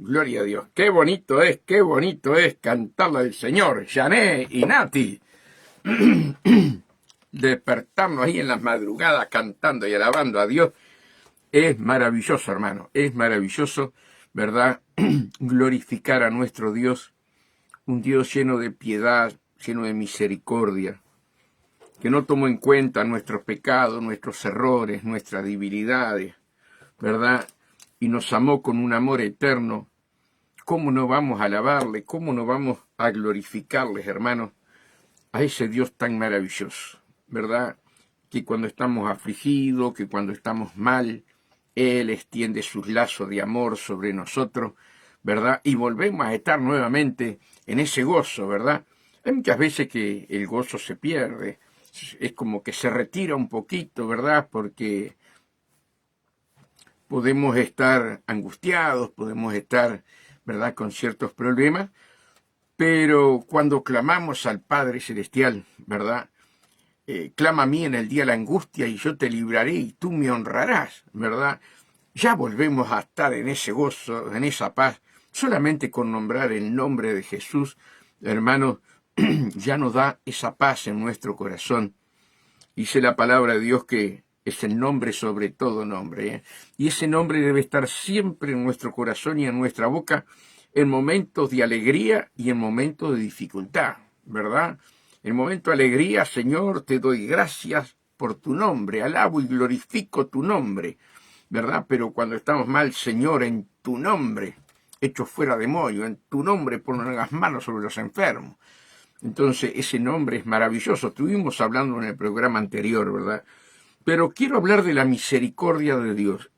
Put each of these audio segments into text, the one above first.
Gloria a Dios. Qué bonito es cantarle al Señor, Jané y Nati. Despertarnos ahí en las madrugadas cantando y alabando a Dios. Es maravilloso, hermano. Es maravilloso, ¿verdad? Glorificar a nuestro Dios. Un Dios lleno de piedad, lleno de misericordia, que no tomó en cuenta nuestros pecados, nuestros errores, nuestras debilidades, ¿verdad? Y nos amó con un amor eterno. ¿Cómo no vamos a alabarle? ¿Cómo no vamos a glorificarles, hermanos, a ese Dios tan maravilloso, ¿verdad? Que cuando estamos afligidos, que cuando estamos mal, Él extiende sus lazos de amor sobre nosotros, ¿verdad? Y volvemos a estar nuevamente en ese gozo, ¿verdad? Hay muchas veces que el gozo se pierde, es como que se retira un poquito, ¿verdad? Porque podemos estar angustiados, podemos estar, ¿verdad?, con ciertos problemas, pero cuando clamamos al Padre Celestial, ¿verdad?, clama a mí en el día de la angustia y yo te libraré y tú me honrarás, ¿verdad? Ya volvemos a estar en ese gozo, en esa paz, solamente con nombrar el nombre de Jesús, hermanos, ya nos da esa paz en nuestro corazón. Dice la palabra de Dios que es el nombre sobre todo nombre, ¿eh? Y ese nombre debe estar siempre en nuestro corazón y en nuestra boca en momentos de alegría y en momentos de dificultad, ¿verdad? En momento de alegría, Señor, te doy gracias por tu nombre, alabo y glorifico tu nombre, ¿verdad? Pero cuando estamos mal, Señor, en tu nombre, hecho fuera demonio, en tu nombre ponen las manos sobre los enfermos. Entonces, ese nombre es maravilloso. Estuvimos hablando en el programa anterior, ¿verdad? Pero quiero hablar de la misericordia de Dios.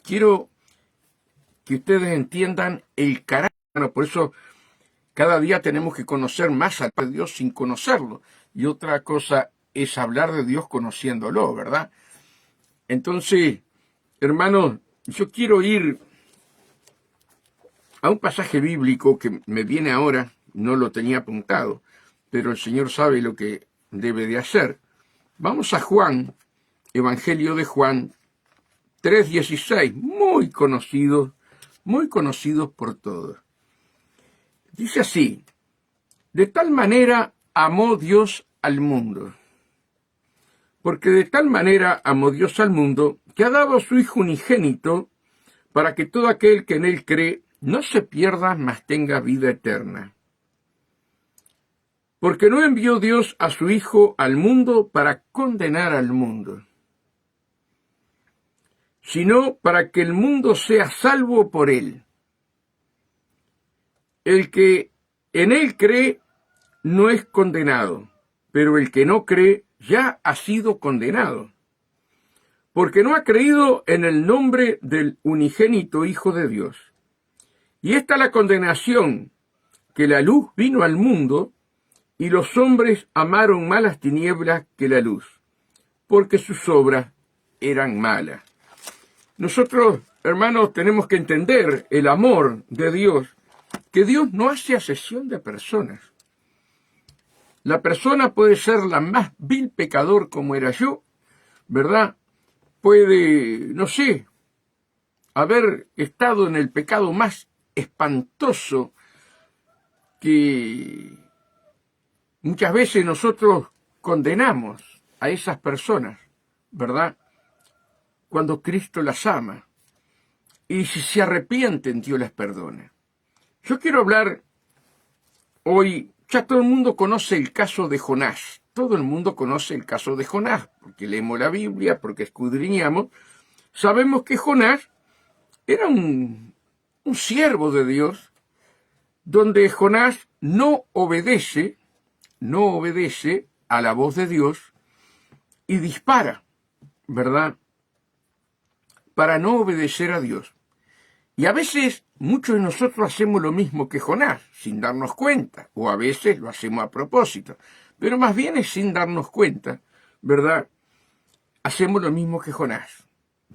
Quiero que ustedes entiendan el carácter. Por eso, cada día tenemos que conocer más al Padre de Dios sin conocerlo. Y otra cosa es hablar de Dios conociéndolo, ¿verdad? Entonces, hermanos, yo quiero ir a un pasaje bíblico que me viene ahora, no lo tenía apuntado, pero el Señor sabe lo que debe de hacer. Vamos a Juan, Evangelio de Juan 3:16, muy conocidos por todos. Dice así: de tal manera amó Dios al mundo, porque de tal manera amó Dios al mundo, que ha dado a su Hijo unigénito, para que todo aquel que en él cree no se pierda, mas tenga vida eterna. Porque no envió Dios a su Hijo al mundo para condenar al mundo, sino para que el mundo sea salvo por él. El que en él cree no es condenado, pero el que no cree ya ha sido condenado, porque no ha creído en el nombre del unigénito Hijo de Dios. Y esta es la condenación, que la luz vino al mundo, y los hombres amaron más las tinieblas que la luz, porque sus obras eran malas. Nosotros, hermanos, tenemos que entender el amor de Dios, que Dios no hace acepción de personas. La persona puede ser la más vil pecador como era yo, ¿verdad? puede, no sé, haber estado en el pecado más espantoso que muchas veces nosotros condenamos a esas personas, ¿verdad? Cuando Cristo las ama. Y si se arrepienten, Dios les perdona. Yo quiero hablar hoy, ya todo el mundo conoce el caso de Jonás. Todo el mundo conoce el caso de Jonás, porque leemos la Biblia, porque escudriñamos. Sabemos que Jonás era un siervo de Dios, donde Jonás no obedece a la voz de Dios y dispara, ¿verdad? Para no obedecer a Dios. Y a veces muchos de nosotros hacemos lo mismo que Jonás, sin darnos cuenta, o a veces lo hacemos a propósito, pero más bien es sin darnos cuenta, ¿verdad? Hacemos lo mismo que Jonás.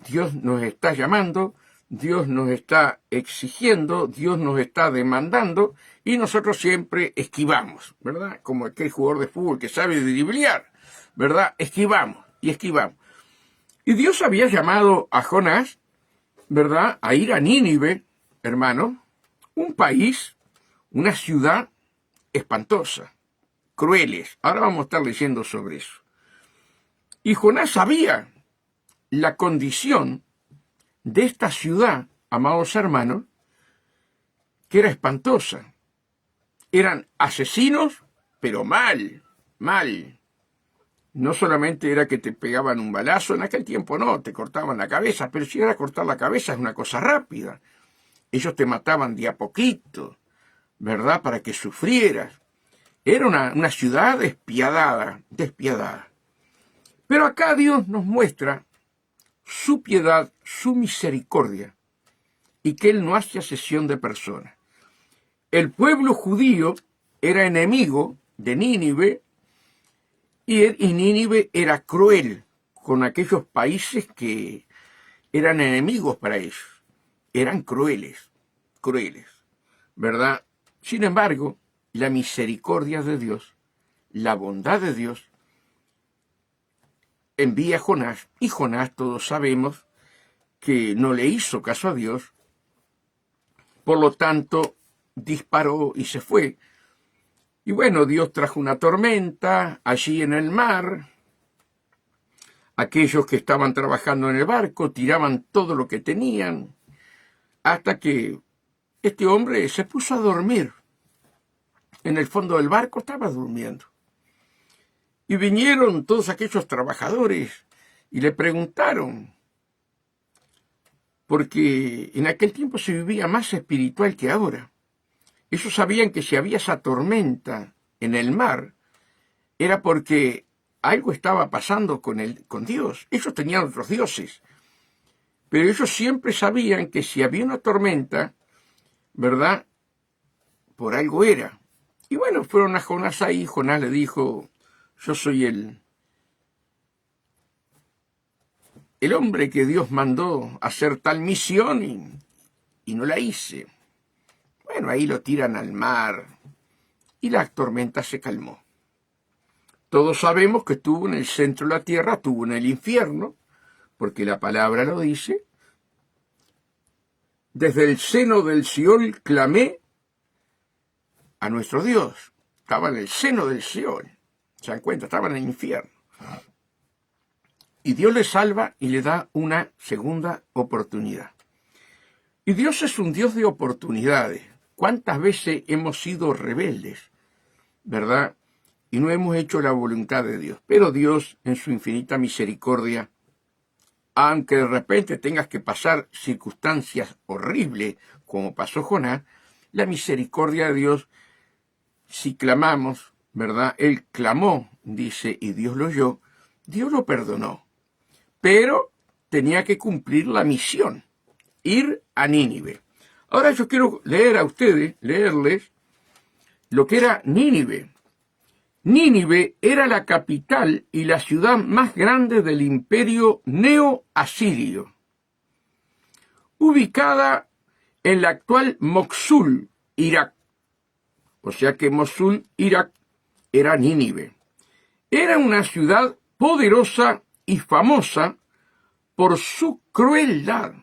Dios nos está llamando, Dios nos está exigiendo, Dios nos está demandando, y nosotros siempre esquivamos, ¿verdad? Como aquel jugador de fútbol que sabe driblear, ¿verdad? Esquivamos y esquivamos. Y Dios había llamado a Jonás, ¿verdad?, a ir a Nínive, hermano, un país, una ciudad espantosa, crueles. Ahora vamos a estar leyendo sobre eso. Y Jonás sabía la condición de esta ciudad, amados hermanos, que era espantosa. Eran asesinos, pero mal. No solamente era que te pegaban un balazo, en aquel tiempo no, te cortaban la cabeza, pero si era cortar la cabeza es una cosa rápida. Ellos te mataban de a poquito, ¿verdad?, para que sufrieras. Era una ciudad despiadada. Pero acá Dios nos muestra su piedad, su misericordia, y que Él no hace acepción de personas. El pueblo judío era enemigo de Nínive, y Nínive era cruel con aquellos países que eran enemigos para ellos. Eran crueles, ¿verdad? Sin embargo, la misericordia de Dios, la bondad de Dios, envía a Jonás, y Jonás, todos sabemos, que no le hizo caso a Dios, por lo tanto, disparó y se fue. Y bueno, Dios trajo una tormenta allí en el mar. Aquellos que estaban trabajando en el barco tiraban todo lo que tenían, hasta que este hombre se puso a dormir. En el fondo del barco estaba durmiendo. Y vinieron todos aquellos trabajadores y le preguntaron, porque en aquel tiempo se vivía más espiritual que ahora. Ellos sabían que si había esa tormenta en el mar, era porque algo estaba pasando con Dios. Ellos tenían otros dioses. Pero ellos siempre sabían que si había una tormenta, ¿verdad?, por algo era. Y bueno, fueron a Jonás ahí. Jonás le dijo, yo soy el hombre que Dios mandó a hacer tal misión y no la hice. Bueno, ahí lo tiran al mar y la tormenta se calmó. Todos sabemos que estuvo en el centro de la tierra, estuvo en el infierno, porque la palabra lo dice. Desde el seno del Seol clamé a nuestro Dios. Estaba en el seno del Seol. ¿Se dan cuenta? Estaba en el infierno. Y Dios le salva y le da una segunda oportunidad. Y Dios es un Dios de oportunidades. ¿Cuántas veces hemos sido rebeldes, verdad? Y no hemos hecho la voluntad de Dios. Pero Dios, en su infinita misericordia, aunque de repente tengas que pasar circunstancias horribles, como pasó Jonás, la misericordia de Dios, si clamamos, ¿verdad? Él clamó, dice, y Dios lo oyó, Dios lo perdonó. Pero tenía que cumplir la misión, ir a Nínive. Ahora yo quiero leerles lo que era Nínive. Nínive era la capital y la ciudad más grande del imperio neo-asirio, ubicada en la actual Mosul, Irak. O sea que Mosul, Irak, era Nínive. Era una ciudad poderosa y famosa por su crueldad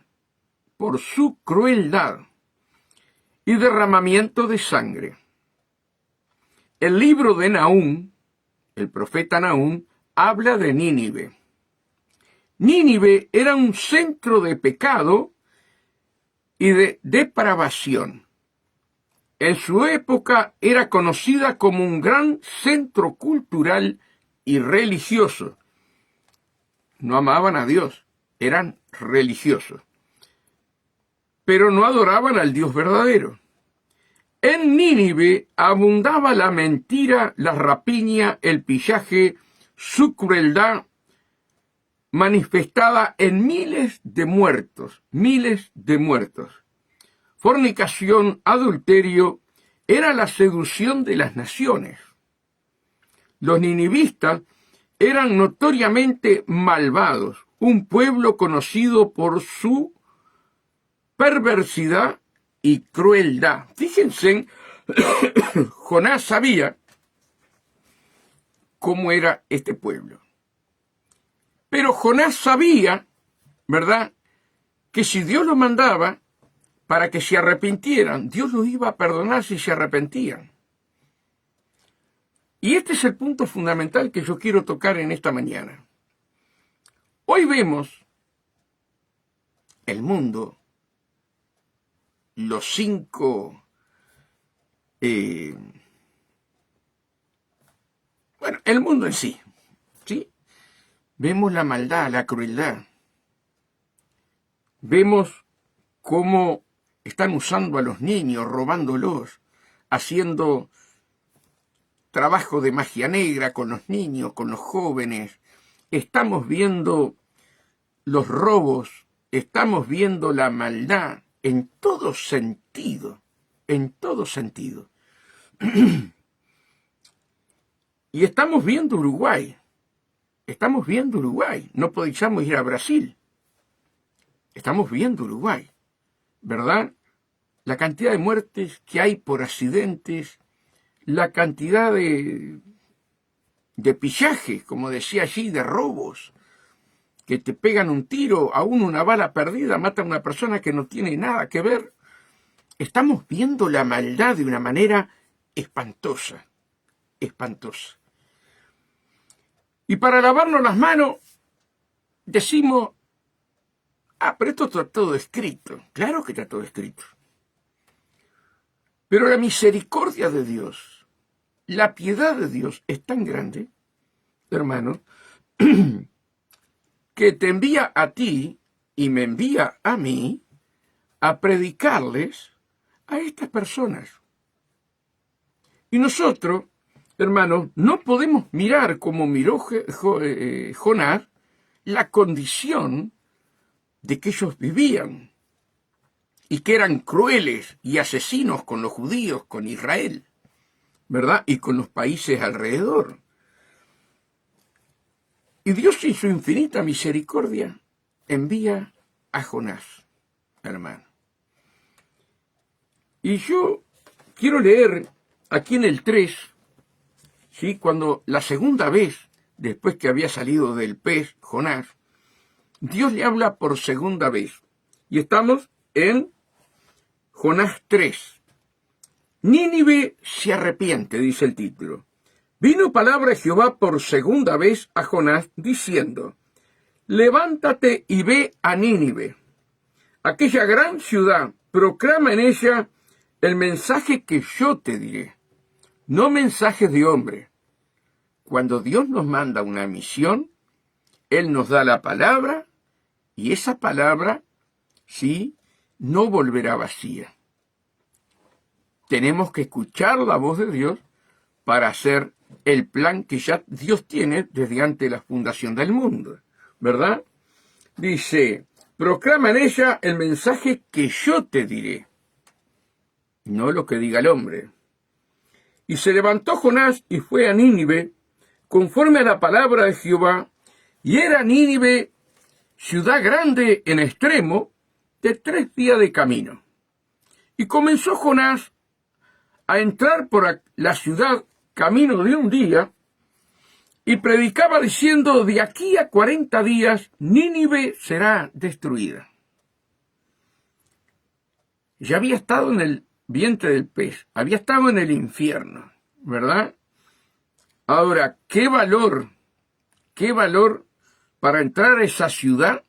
y derramamiento de sangre. El libro de Nahum, el profeta Nahum, habla de Nínive. Nínive era un centro de pecado y de depravación. En su época era conocida como un gran centro cultural y religioso. No amaban a Dios, eran religiosos, pero no adoraban al Dios verdadero. En Nínive abundaba la mentira, la rapiña, el pillaje, su crueldad, manifestada en miles de muertos. Fornicación, adulterio, era la seducción de las naciones. Los ninivistas eran notoriamente malvados, un pueblo conocido por su perversidad y crueldad. Fíjense, Jonás sabía cómo era este pueblo. Pero Jonás sabía, ¿verdad?, que si Dios lo mandaba para que se arrepintieran, Dios los iba a perdonar si se arrepentían. Y este es el punto fundamental que yo quiero tocar en esta mañana. Hoy vemos el mundo, los cinco, el mundo en sí, ¿sí? Vemos la maldad, la crueldad. Vemos cómo están usando a los niños, robándolos, haciendo trabajo de magia negra con los niños, con los jóvenes. Estamos viendo los robos, estamos viendo la maldad en todo sentido, Y estamos viendo Uruguay, no podíamos ir a Brasil. Estamos viendo Uruguay, ¿verdad? La cantidad de muertes que hay por accidentes, la cantidad de pillajes, como decía allí, de robos, que te pegan un tiro, aún una bala perdida, mata a una persona que no tiene nada que ver. Estamos viendo la maldad de una manera espantosa. Y para lavarnos las manos, decimos, pero esto está todo escrito. Claro que está todo escrito. Pero la misericordia de Dios, la piedad de Dios es tan grande, hermano, que te envía a ti y me envía a mí a predicarles a estas personas. Y nosotros, hermanos, no podemos mirar como miró Jonás la condición de que ellos vivían y que eran crueles y asesinos con los judíos, con Israel, ¿verdad? Y con los países alrededor. Y Dios en su infinita misericordia envía a Jonás, hermano. Y yo quiero leer aquí en el 3, ¿sí?, cuando la segunda vez, después que había salido del pez, Jonás, Dios le habla por segunda vez. Y estamos en Jonás 3. Nínive se arrepiente, dice el título. Vino palabra de Jehová por segunda vez a Jonás, diciendo, levántate y ve a Nínive, aquella gran ciudad, proclama en ella el mensaje que yo te diré, no mensajes de hombre. Cuando Dios nos manda una misión, Él nos da la palabra, y esa palabra, sí, no volverá vacía. Tenemos que escuchar la voz de Dios para hacer el plan que ya Dios tiene desde antes de la fundación del mundo, ¿verdad? Dice, proclama en ella el mensaje que yo te diré, no lo que diga el hombre. Y se levantó Jonás y fue a Nínive, conforme a la palabra de Jehová, y era Nínive ciudad grande en extremo, de 3 días de camino. Y comenzó Jonás a entrar por la ciudad camino de un día, y predicaba diciendo: de aquí a 40 días Nínive será destruida. Ya había estado en el vientre del pez, había estado en el infierno, ¿verdad? Ahora, qué valor para entrar a esa ciudad,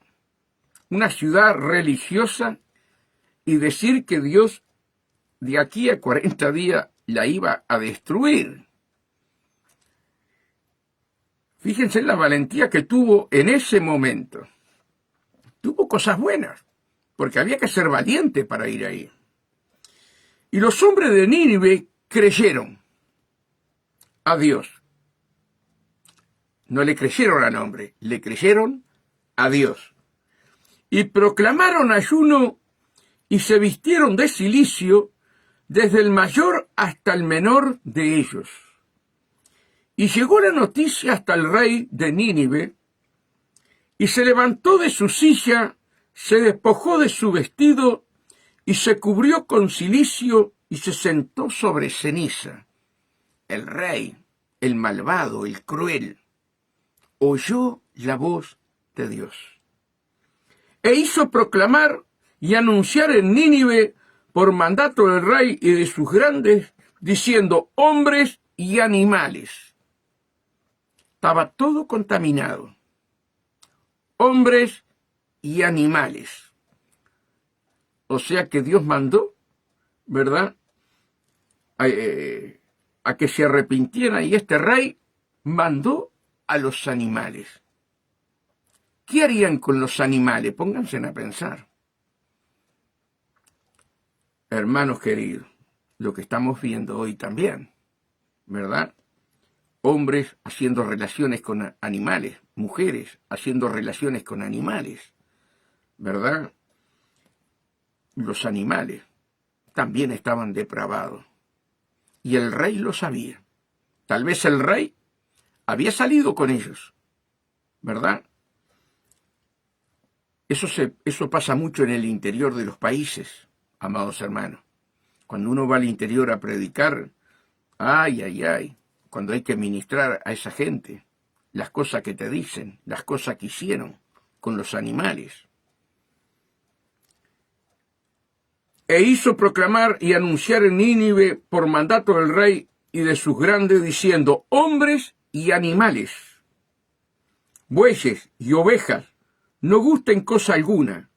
una ciudad religiosa, y decir que Dios de aquí a 40 días la iba a destruir. Fíjense la valentía que tuvo en ese momento. Tuvo cosas buenas, porque había que ser valiente para ir ahí. Y los hombres de Nínive creyeron a Dios. No le creyeron al hombre, le creyeron a Dios. Y proclamaron ayuno y se vistieron de cilicio desde el mayor hasta el menor de ellos. Y llegó la noticia hasta el rey de Nínive, y se levantó de su silla, se despojó de su vestido, y se cubrió con cilicio, y se sentó sobre ceniza. El rey, el malvado, el cruel, oyó la voz de Dios. E hizo proclamar y anunciar en Nínive, por mandato del rey y de sus grandes, diciendo: hombres y animales. Estaba todo contaminado. Hombres y animales. O sea que Dios mandó, ¿verdad?, a que se arrepintieran, y este rey mandó a los animales. ¿Qué harían con los animales? Pónganse a pensar. Hermanos queridos, lo que estamos viendo hoy también, ¿verdad? Hombres haciendo relaciones con animales, mujeres haciendo relaciones con animales, ¿verdad? Los animales también estaban depravados. Y el rey lo sabía. Tal vez el rey había salido con ellos, ¿verdad? Eso pasa mucho en el interior de los países, amados hermanos. Cuando uno va al interior a predicar, ay, cuando hay que ministrar a esa gente, las cosas que te dicen, las cosas que hicieron con los animales. E hizo proclamar y anunciar en Nínive por mandato del rey y de sus grandes, diciendo: hombres y animales, bueyes y ovejas, no gusten cosa alguna,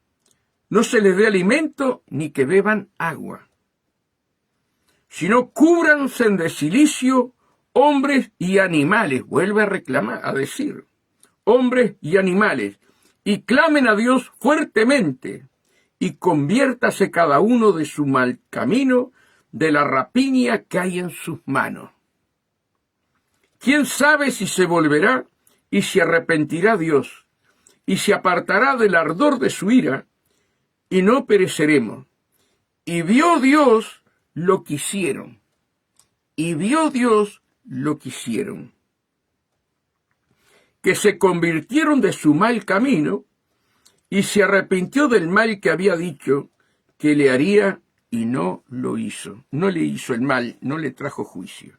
no se les dé alimento ni que beban agua, sino cúbranse de cilicio hombres y animales. Vuelve a reclamar, a decir, hombres y animales, y clamen a Dios fuertemente, y conviértase cada uno de su mal camino, de la rapiña que hay en sus manos. ¿Quién sabe si se volverá y se arrepentirá Dios, y se apartará del ardor de su ira, y no pereceremos? Y vio Dios lo que hicieron, que se convirtieron de su mal camino, y se arrepintió del mal que había dicho que le haría, y no lo hizo. No le hizo el mal, no le trajo juicio.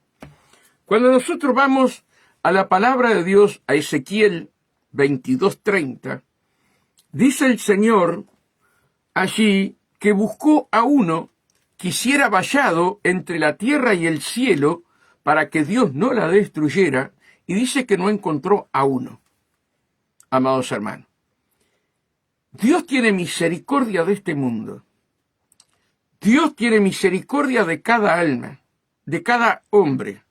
Cuando nosotros vamos a la palabra de Dios, a Ezequiel 22:30, dice el Señor allí que buscó a uno que hiciera vallado entre la tierra y el cielo para que Dios no la destruyera, y dice que no encontró a uno. Amados hermanos, Dios tiene misericordia de este mundo. Dios tiene misericordia de cada alma, de cada hombre,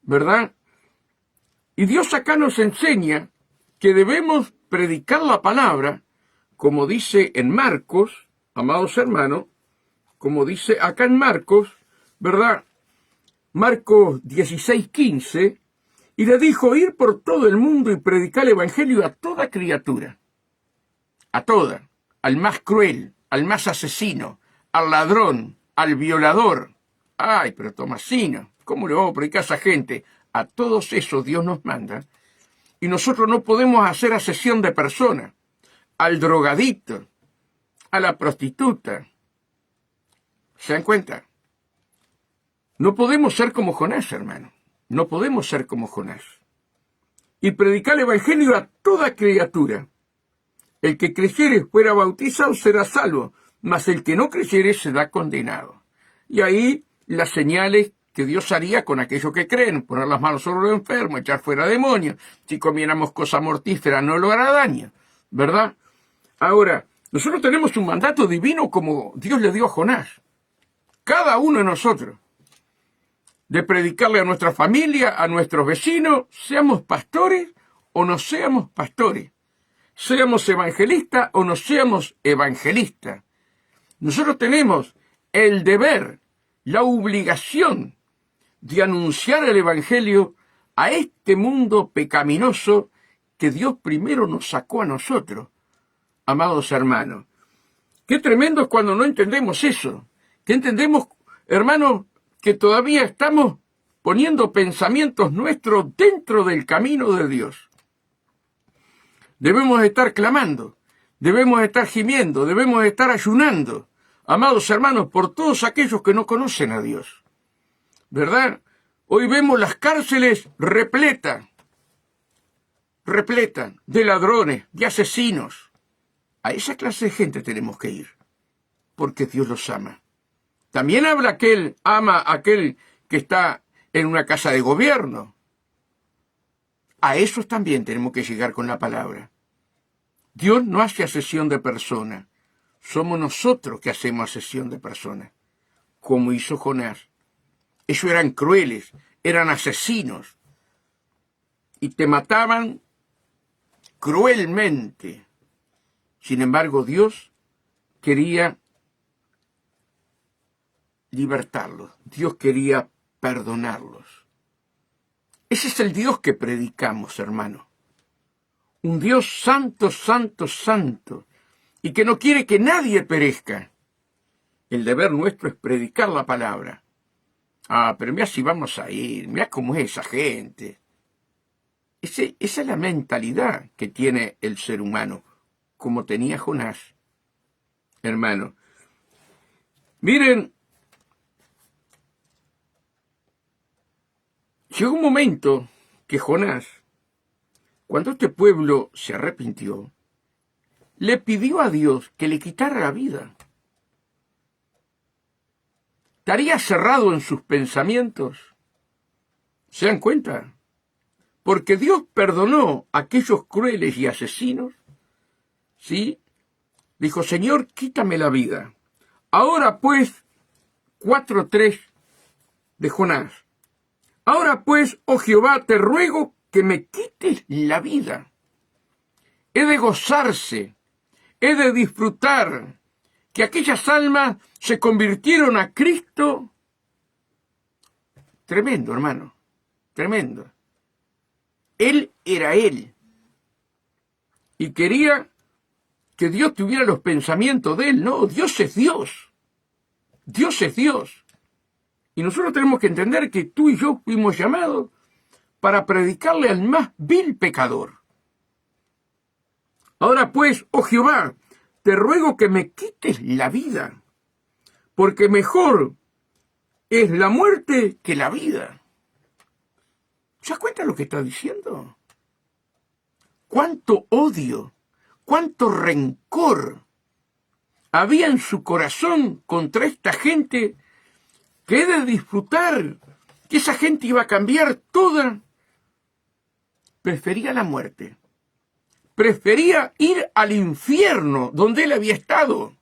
¿verdad? Y Dios acá nos enseña que debemos predicar la palabra, como dice en Marcos, amados hermanos, como dice acá en Marcos, ¿verdad? Marcos 16:15, y le dijo: ir por todo el mundo y predicar el evangelio a toda criatura. A toda, al más cruel, al más asesino, al ladrón, al violador. Ay, pero Tomasino, ¿cómo le vamos a predicar a esa gente? A todos esos Dios nos manda. Y nosotros no podemos hacer asesión de personas. Al drogadicto, a la prostituta. ¿Se dan cuenta? No podemos ser como Jonás, hermano. No podemos ser como Jonás. y predicar el evangelio a toda criatura. El que creyere y fuera bautizado será salvo, mas el que no creyere será condenado. Y ahí las señales que Dios haría con aquellos que creen: poner las manos sobre los enfermos, echar fuera demonios, si comiéramos cosa mortífera no lo hará daño, ¿verdad? Ahora, nosotros tenemos un mandato divino como Dios le dio a Jonás, cada uno de nosotros, de predicarle a nuestra familia, a nuestros vecinos, seamos pastores o no seamos pastores, seamos evangelistas o no seamos evangelistas. Nosotros tenemos el deber, la obligación de anunciar el evangelio a este mundo pecaminoso que Dios primero nos sacó a nosotros, amados hermanos. Qué tremendo es cuando no entendemos eso, que entendemos, hermanos, que todavía estamos poniendo pensamientos nuestros dentro del camino de Dios. Debemos estar clamando, debemos estar gimiendo, debemos estar ayunando, amados hermanos, por todos aquellos que no conocen a Dios, ¿verdad? Hoy vemos las cárceles repletas de ladrones, de asesinos. A esa clase de gente tenemos que ir, porque Dios los ama. También ama a aquel que está en una casa de gobierno. A esos también tenemos que llegar con la palabra. Dios no hace asesión de personas. Somos nosotros que hacemos asesión de personas, como hizo Jonás. Ellos eran crueles, eran asesinos, y te mataban cruelmente. Sin embargo, Dios quería libertarlos. Dios quería perdonarlos. Ese es el Dios que predicamos, hermano. Un Dios santo, santo, santo, y que no quiere que nadie perezca. El deber nuestro es predicar la palabra. Pero mira si vamos a ir, mira cómo es esa gente. Esa es la mentalidad que tiene el ser humano, como tenía Jonás. Hermano, miren, llegó un momento que Jonás, cuando este pueblo se arrepintió, le pidió a Dios que le quitara la vida. ¿Estaría cerrado en sus pensamientos? ¿Se dan cuenta? Porque Dios perdonó a aquellos crueles y asesinos, ¿sí? Dijo: Señor, quítame la vida. Ahora pues, 4:3 de Jonás. Ahora pues, oh Jehová, te ruego que me quites la vida. He de gozarse, he de disfrutar, que aquellas almas se convirtieron a Cristo. Tremendo, hermano, tremendo. Él era Él, y quería que Dios tuviera los pensamientos de Él. No, Dios es Dios. Dios es Dios. Y nosotros tenemos que entender que tú y yo fuimos llamados para predicarle al más vil pecador. Ahora pues, oh Jehová, te ruego que me quites la vida, porque mejor es la muerte que la vida. ¿Se das cuenta lo que está diciendo? ¿Cuánto odio, cuánto rencor había en su corazón contra esta gente, que he de disfrutar, que esa gente iba a cambiar toda? Prefería la muerte. Prefería ir al infierno donde él había estado.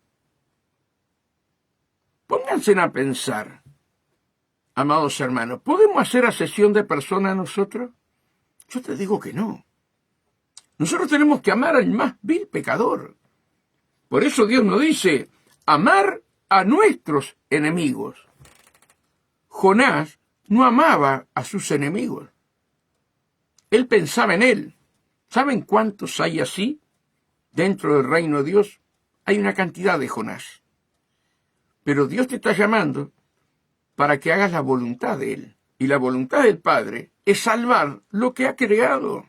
Pónganse a pensar, amados hermanos, ¿podemos hacer asesión de personas nosotros? Yo te digo que no. Nosotros tenemos que amar al más vil pecador. Por eso Dios nos dice: amar a nuestros enemigos. Jonás no amaba a sus enemigos. Él pensaba en él. ¿Saben cuántos hay así? Dentro del reino de Dios hay una cantidad de Jonás. Pero Dios te está llamando para que hagas la voluntad de Él. Y la voluntad del Padre es salvar lo que ha creado.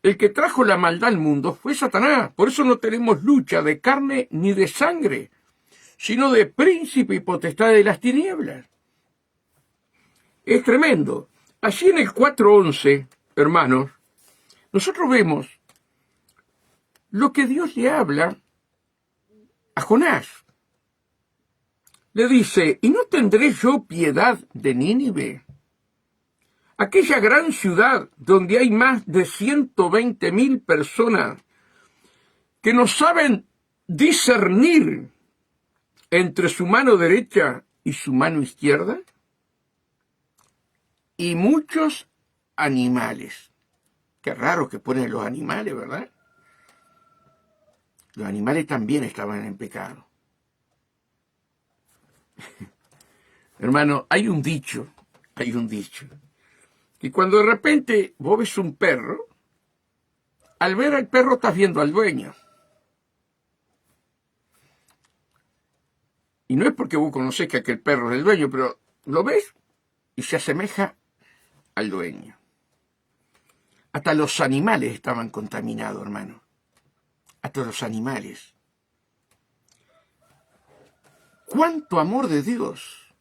El que trajo la maldad al mundo fue Satanás. Por eso no tenemos lucha de carne ni de sangre, sino de príncipe y potestad de las tinieblas. Es tremendo. Allí en el 4:11 hermanos, nosotros vemos lo que Dios le habla a Jonás. Le dice, ¿y no tendré yo piedad de Nínive? Aquella gran ciudad donde hay más de 120.000 personas que no saben discernir entre su mano derecha y su mano izquierda, y muchos animales. Qué raro que ponen los animales, ¿verdad? Los animales también estaban en pecado. Hermano, hay un dicho, que cuando de repente vos ves un perro, al ver al perro estás viendo al dueño. Y no es porque vos conocés que aquel perro es el dueño, pero lo ves y se asemeja al dueño. Hasta los animales estaban contaminados, hermano. Hasta los animales. ¡Cuánto amor de Dios!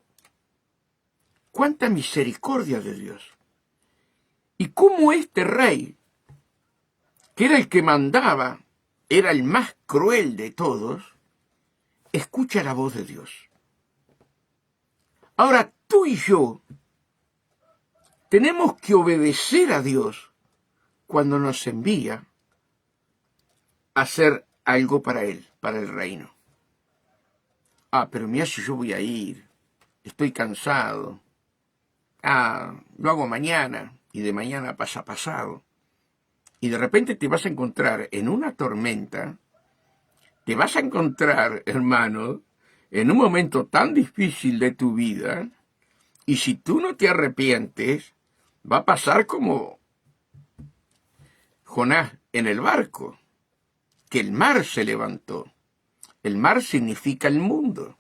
¡Cuánta misericordia de Dios! Y cómo este rey, que era el que mandaba, era el más cruel de todos, escucha la voz de Dios. Ahora tú y yo tenemos que obedecer a Dios cuando nos envía a hacer algo para Él, para el reino. Pero mira, si yo voy a ir, estoy cansado. Lo hago mañana, y de mañana pasa pasado. Y de repente te vas a encontrar en una tormenta, te vas a encontrar, hermano, en un momento tan difícil de tu vida, y si tú no te arrepientes, va a pasar como Jonás en el barco, que el mar se levantó. El mar significa el mundo,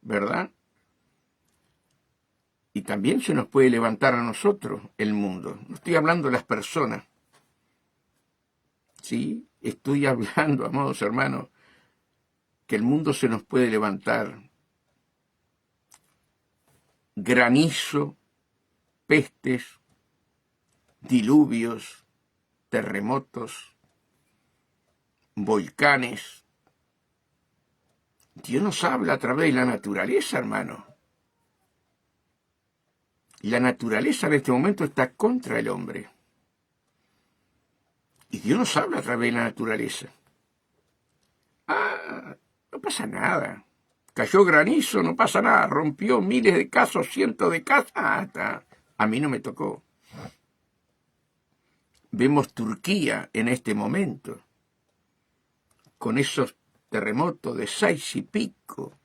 ¿verdad? Y también se nos puede levantar a nosotros el mundo. No estoy hablando de las personas. Sí, estoy hablando, amados hermanos, que el mundo se nos puede levantar. Granizo, pestes, diluvios, terremotos, volcanes. Dios nos habla a través de la naturaleza, hermano. La naturaleza en este momento está contra el hombre. Y Dios nos habla a través de la naturaleza. No pasa nada. Cayó granizo, no pasa nada. Rompió miles de casas, cientos de casas. A mí no me tocó. Vemos Turquía en este momento, con esos terremotos de 6 y pico,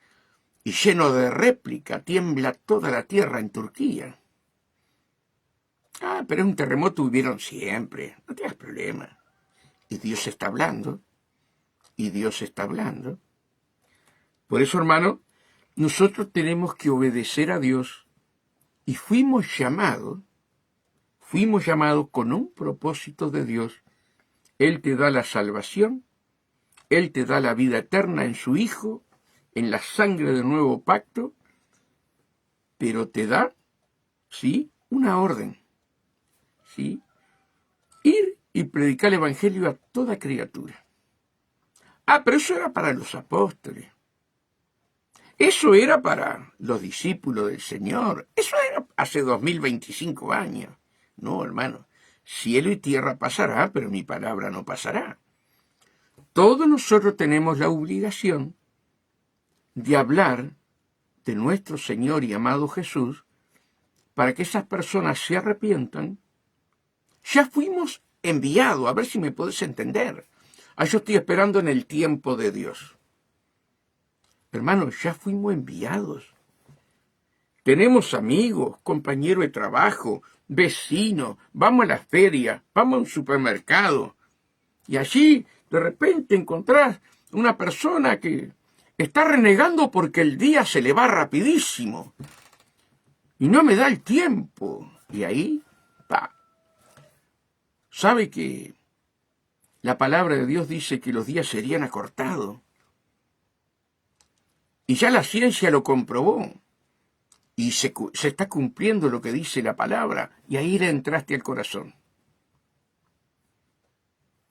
y lleno de réplica, tiembla toda la tierra en Turquía. Pero un terremoto hubieron siempre, no tengas problema. Y Dios está hablando, y Dios está hablando. Por eso, hermano, nosotros tenemos que obedecer a Dios, y fuimos llamados con un propósito de Dios. Él te da la salvación, Él te da la vida eterna en su Hijo, en la sangre del nuevo pacto, pero te da, ¿sí?, una orden, ¿sí? Ir y predicar el Evangelio a toda criatura. Pero eso era para los apóstoles. Eso era para los discípulos del Señor. Eso era hace 2025 años. No, hermano. Cielo y tierra pasará, pero mi palabra no pasará. Todos nosotros tenemos la obligación de hablar de nuestro Señor y amado Jesús para que esas personas se arrepientan. Ya fuimos enviados, a ver si me podés entender. Yo estoy esperando en el tiempo de Dios. Hermanos, ya fuimos enviados. Tenemos amigos, compañeros de trabajo, vecinos, vamos a la feria, vamos a un supermercado. Y allí, de repente, encontrás una persona que está renegando porque el día se le va rapidísimo. Y no me da el tiempo. Y ahí, ¿sabe que la palabra de Dios dice que los días serían acortados? Y ya la ciencia lo comprobó. Y se está cumpliendo lo que dice la palabra. Y ahí le entraste al corazón.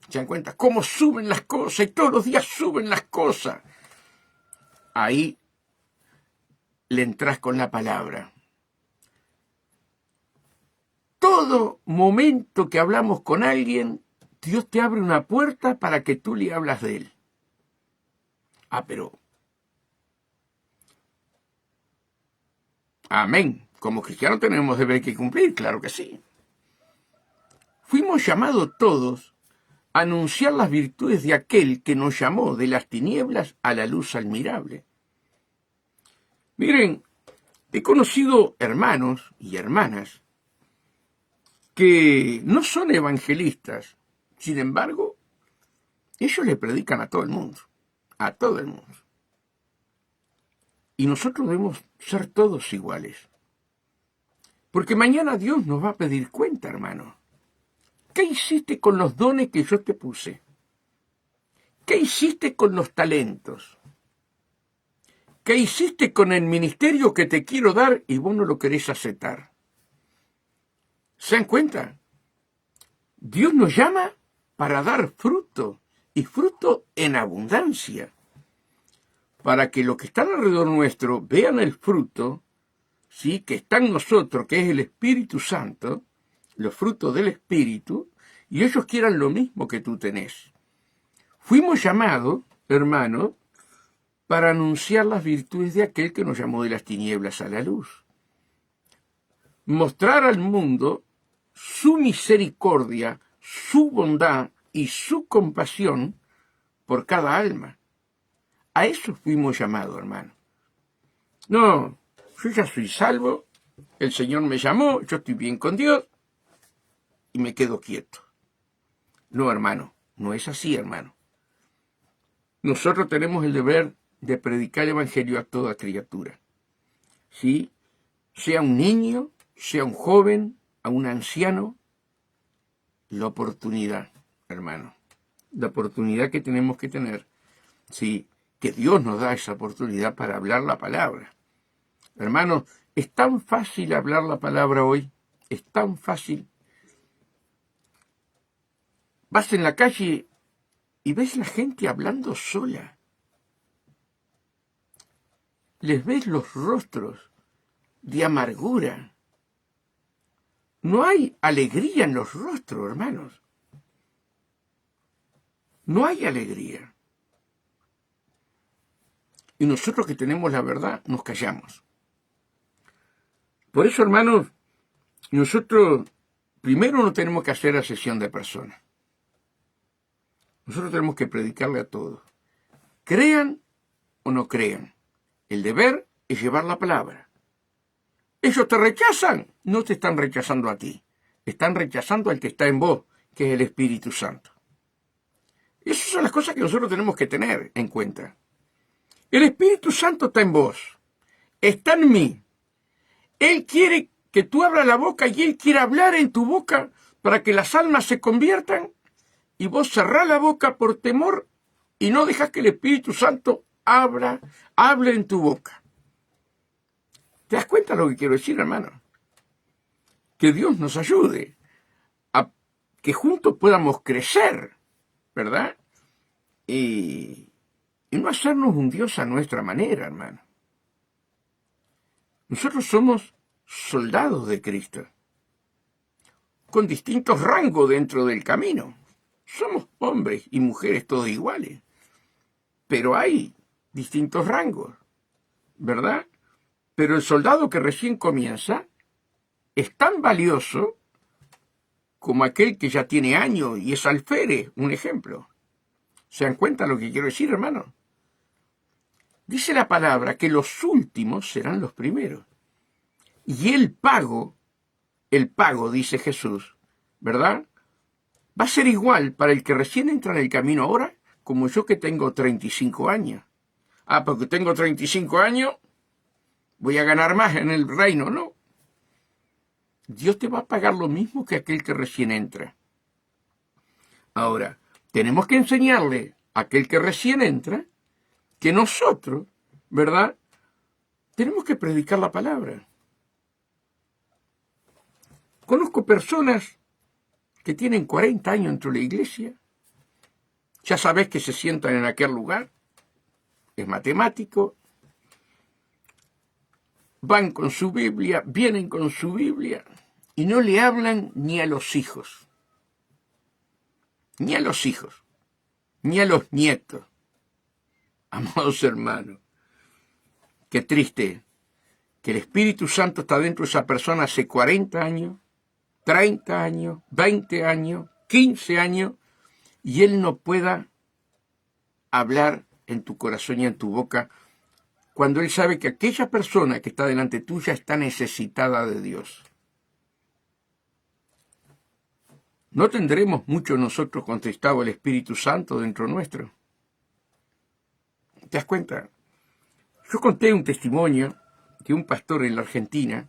¿Se dan cuenta? Cómo suben las cosas y todos los días suben las cosas. Ahí le entras con la palabra. Todo momento que hablamos con alguien, Dios te abre una puerta para que tú le hablas de Él. Pero... Amén. Como cristianos tenemos deber que cumplir, claro que sí. Fuimos llamados todos a anunciar las virtudes de aquel que nos llamó de las tinieblas a la luz admirable. Miren, he conocido hermanos y hermanas que no son evangelistas, sin embargo, ellos le predican a todo el mundo, a todo el mundo. Y nosotros debemos ser todos iguales. Porque mañana Dios nos va a pedir cuenta, hermano. ¿Qué hiciste con los dones que yo te puse? ¿Qué hiciste con los talentos? ¿Qué hiciste con el ministerio que te quiero dar y vos no lo querés aceptar? ¿Se dan cuenta? Dios nos llama para dar fruto, y fruto en abundancia. Para que los que están alrededor nuestro vean el fruto, ¿sí?, que está en nosotros, que es el Espíritu Santo, los frutos del Espíritu, y ellos quieran lo mismo que tú tenés. Fuimos llamados, hermano, para anunciar las virtudes de aquel que nos llamó de las tinieblas a la luz. Mostrar al mundo su misericordia, su bondad y su compasión por cada alma. A eso fuimos llamados, hermano. No, yo ya soy salvo, el Señor me llamó, yo estoy bien con Dios y me quedo quieto. No, hermano, no es así, hermano. Nosotros tenemos el deber de predicar el Evangelio a toda criatura. ¿Sí? Sea un niño, sea un joven, a un anciano, la oportunidad, hermano. La oportunidad que tenemos que tener, sí, que Dios nos da esa oportunidad para hablar la palabra. Hermano, es tan fácil hablar la palabra hoy, es tan fácil. Vas en la calle y ves la gente hablando sola. Les ves los rostros de amargura. No hay alegría en los rostros, hermanos. No hay alegría. Y nosotros que tenemos la verdad, nos callamos. Por eso, hermanos, nosotros primero no tenemos que hacer asesión de personas. Nosotros tenemos que predicarle a todos. Crean o no crean. El deber es llevar la palabra. Ellos te rechazan, no te están rechazando a ti. Están rechazando al que está en vos, que es el Espíritu Santo. Y esas son las cosas que nosotros tenemos que tener en cuenta. El Espíritu Santo está en vos, está en mí. Él quiere que tú abras la boca y Él quiere hablar en tu boca para que las almas se conviertan, y vos cerrás la boca por temor y no dejas que el Espíritu Santo hable en tu boca. ¿Te das cuenta lo que quiero decir, hermano? Que Dios nos ayude a que juntos podamos crecer, ¿verdad? Y no hacernos un Dios a nuestra manera, hermano. Nosotros somos soldados de Cristo, con distintos rangos dentro del camino. Somos hombres y mujeres todos iguales, pero hay distintos rangos, ¿verdad? Pero el soldado que recién comienza es tan valioso como aquel que ya tiene años y es alférez, un ejemplo. ¿Se dan cuenta lo que quiero decir, hermano? Dice la palabra que los últimos serán los primeros. Y el pago, dice Jesús, ¿verdad?, va a ser igual para el que recién entra en el camino ahora como yo que tengo 35 años. Porque tengo 35 años, voy a ganar más en el reino, ¿no? Dios te va a pagar lo mismo que aquel que recién entra. Ahora, tenemos que enseñarle a aquel que recién entra que nosotros, ¿verdad?, tenemos que predicar la palabra. Conozco personas que tienen 40 años dentro de la iglesia Ya sabés que se sientan en aquel lugar. Es matemático. Van con su Biblia, vienen con su Biblia y no le hablan ni a los hijos. Ni a los hijos. Ni a los nietos. Amados hermanos, qué triste que el Espíritu Santo está dentro de esa persona hace 40 años, 30 años, 20 años, 15 años, y Él no pueda hablar en tu corazón y en tu boca cuando Él sabe que aquella persona que está delante tuya está necesitada de Dios. ¿No tendremos mucho nosotros contristado el Espíritu Santo dentro nuestro? ¿Te das cuenta? Yo conté un testimonio de un pastor en la Argentina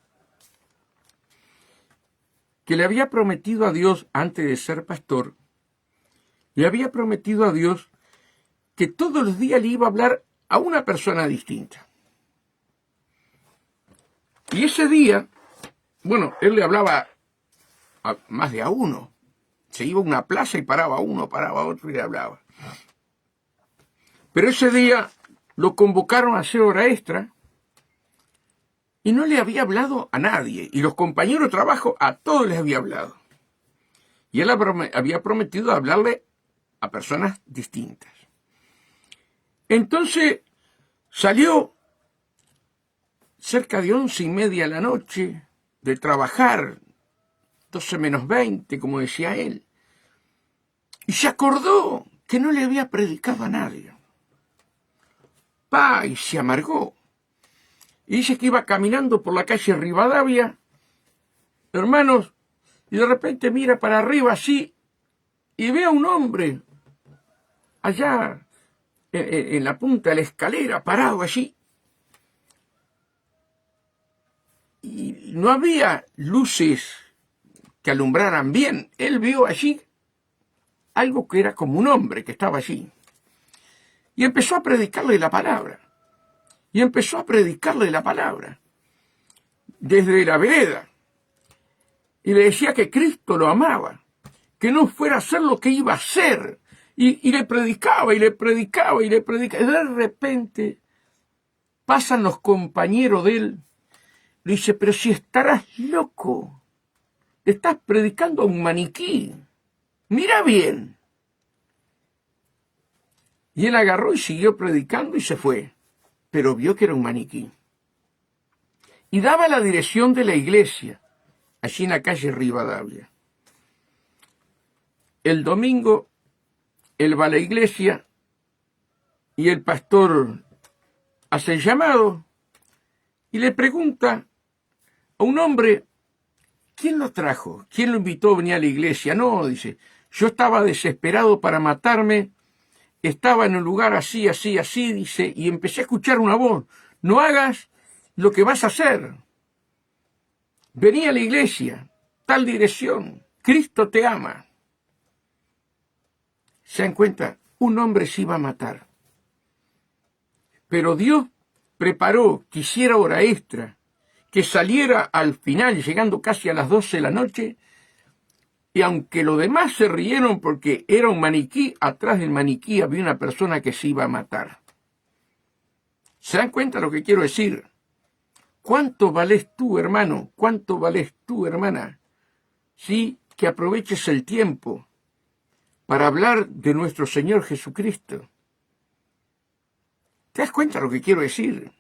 que le había prometido a Dios, antes de ser pastor, le había prometido a Dios que todos los días le iba a hablar a una persona distinta. Y ese día, bueno, él le hablaba a más de a uno. Se iba a una plaza y paraba a uno, paraba a otro y le hablaba. Pero ese día lo convocaron a hacer hora extra y no le había hablado a nadie. Y los compañeros de trabajo a todos les había hablado. Y él había prometido hablarle a personas distintas. Entonces salió cerca de 11:30 de la noche de trabajar, 12 menos 20, como decía él, y se acordó que no le había predicado a nadie. Y se amargó. Y dice que iba caminando por la calle Rivadavia, hermanos, y de repente mira para arriba así, y ve a un hombre allá en la punta de la escalera, parado allí. Y no había luces que alumbraran bien. Él vio allí algo que era como un hombre que estaba allí. Y empezó a predicarle la palabra. Y empezó a predicarle la palabra. Desde la vereda. Y le decía que Cristo lo amaba. Que no fuera a hacer lo que iba a hacer. Y le predicaba, y le predicaba, y le predicaba. Y de repente pasan los compañeros de él. Le dice, pero si estarás loco. Estás predicando a un maniquí. Mira bien. Y él agarró y siguió predicando y se fue. Pero vio que era un maniquí. Y daba la dirección de la iglesia, allí en la calle Rivadavia. El domingo, él va a la iglesia y el pastor hace el llamado y le pregunta a un hombre, ¿quién lo trajo? ¿Quién lo invitó a venir a la iglesia? No, dice, yo estaba desesperado para matarme, estaba en un lugar así, así, así, dice, y empecé a escuchar una voz, no hagas lo que vas a hacer. Vení a la iglesia, tal dirección, Cristo te ama. ¿Se dan cuenta? Un hombre se iba a matar. Pero Dios preparó que hiciera hora extra, que saliera al final, llegando casi a las 12 de la noche, y aunque los demás se rieron porque era un maniquí, atrás del maniquí había una persona que se iba a matar. ¿Se dan cuenta lo que quiero decir? ¿Cuánto valés tú, hermano? ¿Cuánto valés tú, hermana? Sí, que aproveches el tiempo para hablar de nuestro Señor Jesucristo. ¿Te das cuenta lo que quiero decir?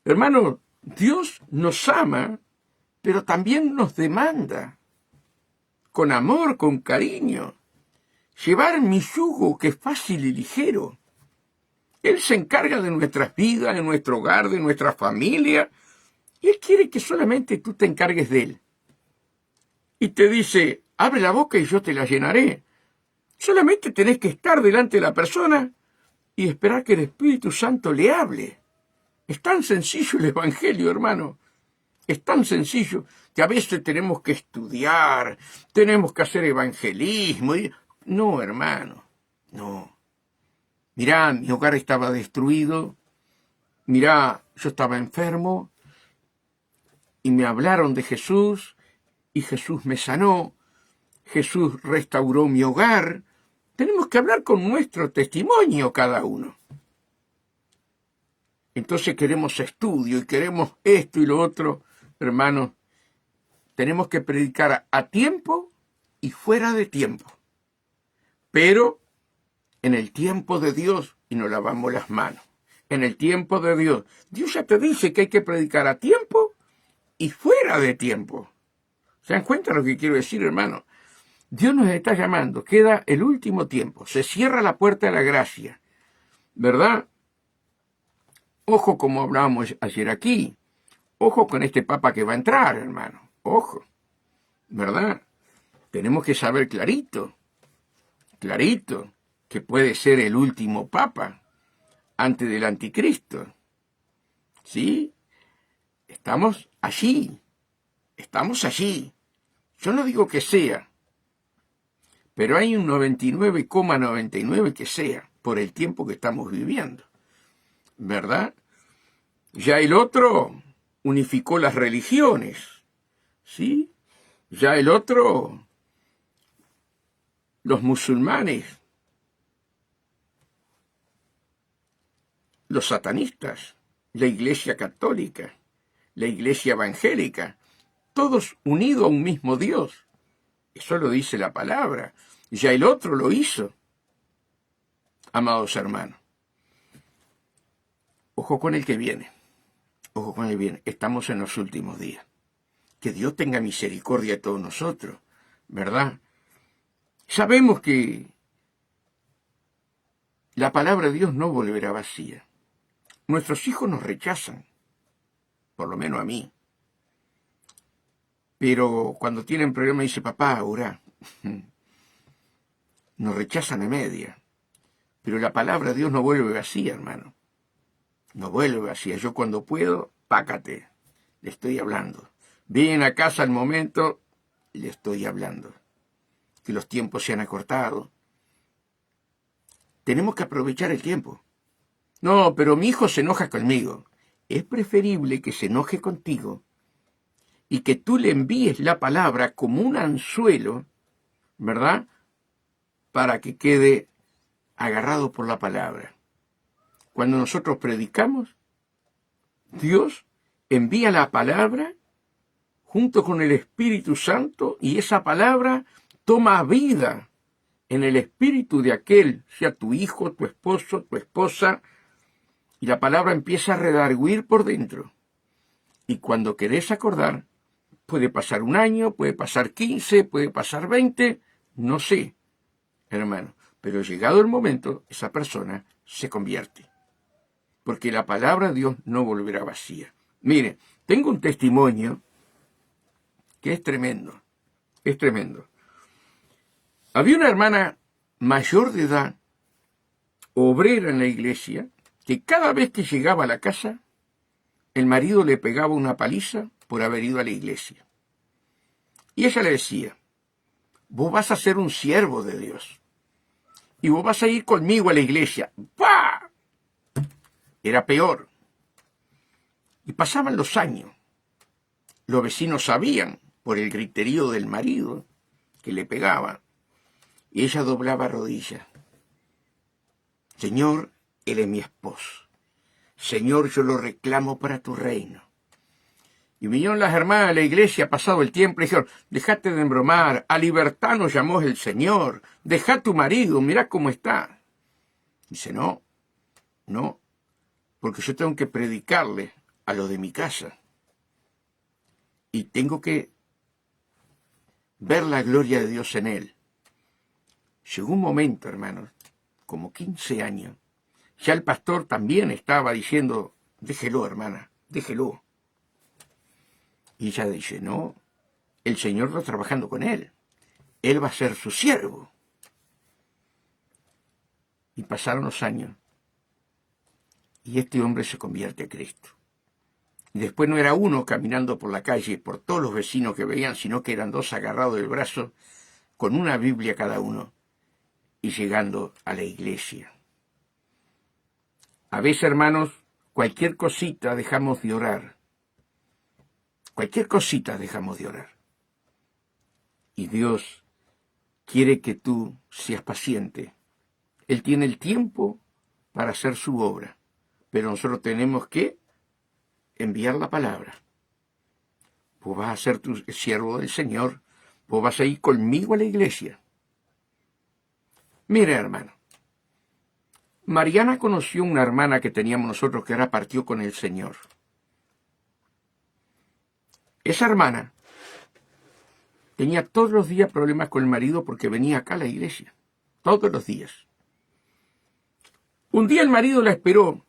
Hermano, Dios nos ama, pero también nos demanda, con amor, con cariño, llevar mi yugo, que es fácil y ligero. Él se encarga de nuestras vidas, de nuestro hogar, de nuestra familia, y Él quiere que solamente tú te encargues de Él. Y te dice, abre la boca y yo te la llenaré. Solamente tenés que estar delante de la persona y esperar que el Espíritu Santo le hable. Es tan sencillo el Evangelio, hermano. Es tan sencillo que a veces tenemos que estudiar, tenemos que hacer evangelismo. No, hermano, no. Mirá, mi hogar estaba destruido. Mirá, yo estaba enfermo. Y me hablaron de Jesús. Y Jesús me sanó. Jesús restauró mi hogar. Tenemos que hablar con nuestro testimonio cada uno. Entonces queremos estudio y queremos esto y lo otro. Hermanos, tenemos que predicar a tiempo y fuera de tiempo. Pero en el tiempo de Dios, y nos lavamos las manos. En el tiempo de Dios. Dios ya te dice que hay que predicar a tiempo y fuera de tiempo. ¿Se dan cuenta lo que quiero decir, hermano? Dios nos está llamando. Queda el último tiempo. Se cierra la puerta de la gracia. ¿Verdad? Ojo como hablábamos ayer aquí. Ojo con este papa que va a entrar, hermano. Ojo. ¿Verdad? Tenemos que saber clarito, que puede ser el último papa antes del anticristo. ¿Sí? Estamos allí. Yo no digo que sea, pero hay un 99,99 que sea, por el tiempo que estamos viviendo. ¿Verdad? Ya el otro unificó las religiones. ¿Sí? Ya el otro, los musulmanes, los satanistas, la Iglesia católica, la Iglesia evangélica, todos unidos a un mismo Dios. Eso lo dice la palabra. Ya el otro lo hizo. Amados hermanos, ojo con el que viene. Ojo con el que viene. Estamos en los últimos días. Que Dios tenga misericordia de todos nosotros, ¿verdad? Sabemos que la palabra de Dios no volverá vacía. Nuestros hijos nos rechazan, por lo menos a mí. Pero cuando tienen problemas dice, papá, orá. Nos rechazan a media. Pero la palabra de Dios no vuelve vacía, hermano. No vuelve vacía. Yo cuando puedo, pácate, le estoy hablando. Vienen a casa al momento, le estoy hablando. Que los tiempos se han acortado. Tenemos que aprovechar el tiempo. No, pero mi hijo se enoja conmigo. Es preferible que se enoje contigo y que tú le envíes la palabra como un anzuelo, ¿verdad? Para que quede agarrado por la palabra. Cuando nosotros predicamos, Dios envía la palabra junto con el Espíritu Santo y esa palabra toma vida en el espíritu de aquel, sea tu hijo, tu esposo, tu esposa, y la palabra empieza a redarguir por dentro. Y cuando querés acordar, puede pasar un año, puede pasar 15, puede pasar 20, no sé, hermano. Pero llegado el momento, esa persona se convierte. Porque la palabra de Dios no volverá vacía. Mire, tengo un testimonio que es tremendo. Es tremendo. Había una hermana mayor de edad, obrera en la iglesia, que cada vez que llegaba a la casa, el marido le pegaba una paliza por haber ido a la iglesia. Y ella le decía, vos vas a ser un siervo de Dios. Y vos vas a ir conmigo a la iglesia. ¡Bah! Era peor. Y pasaban los años. Los vecinos sabían, por el griterío del marido, que le pegaba. Y ella doblaba rodillas. Señor, él es mi esposo. Señor, yo lo reclamo para tu reino. Y vinieron las hermanas de la iglesia, pasado el tiempo, y dijeron, dejate de embromar, a libertad nos llamó el Señor, deja a tu marido, mirá cómo está. Dice, no, porque yo tengo que predicarle a los de mi casa. Y tengo que ver la gloria de Dios en él. Llegó un momento, hermanos, como 15 años, ya el pastor también estaba diciendo, déjelo, hermana, déjelo. Y ella dice, no, el Señor está trabajando con él. Él va a ser su siervo. Y pasaron los años. Y este hombre se convierte a Cristo. Y después no era uno caminando por la calle, por todos los vecinos que veían, sino que eran dos agarrados del brazo, con una Biblia cada uno, y llegando a la iglesia. A veces, hermanos, cualquier cosita dejamos de orar. Cualquier cosita dejamos de orar. Y Dios quiere que tú seas paciente. Él tiene el tiempo para hacer su obra, pero nosotros tenemos que enviar la palabra. Vos vas a ser tu siervo del Señor, vos vas a ir conmigo a la iglesia. Mire, hermano, Mariana conoció una hermana que teníamos nosotros que ahora partió con el Señor. Esa hermana tenía todos los días problemas con el marido porque venía acá a la iglesia, todos los días. Un día el marido la esperó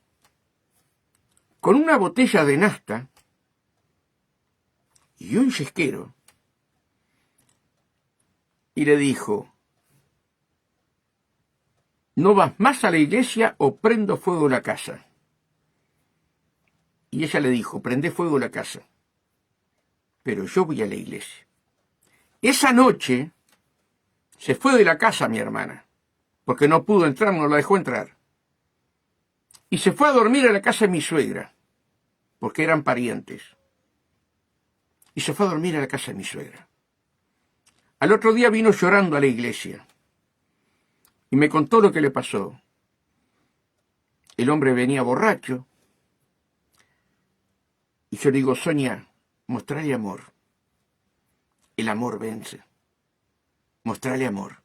con una botella de nafta y un yesquero y le dijo: no vas más a la iglesia o prendo fuego la casa. Y ella le dijo: prende fuego la casa, pero yo voy a la iglesia. Esa noche se fue de la casa mi hermana, porque no pudo entrar, no la dejó entrar. Y se fue a dormir a la casa de mi suegra, porque eran parientes. Y se fue a dormir a la casa de mi suegra. Al otro día vino llorando a la iglesia y me contó lo que le pasó. El hombre venía borracho y yo le digo: Sonia, mostrale amor. El amor vence. Mostrale amor.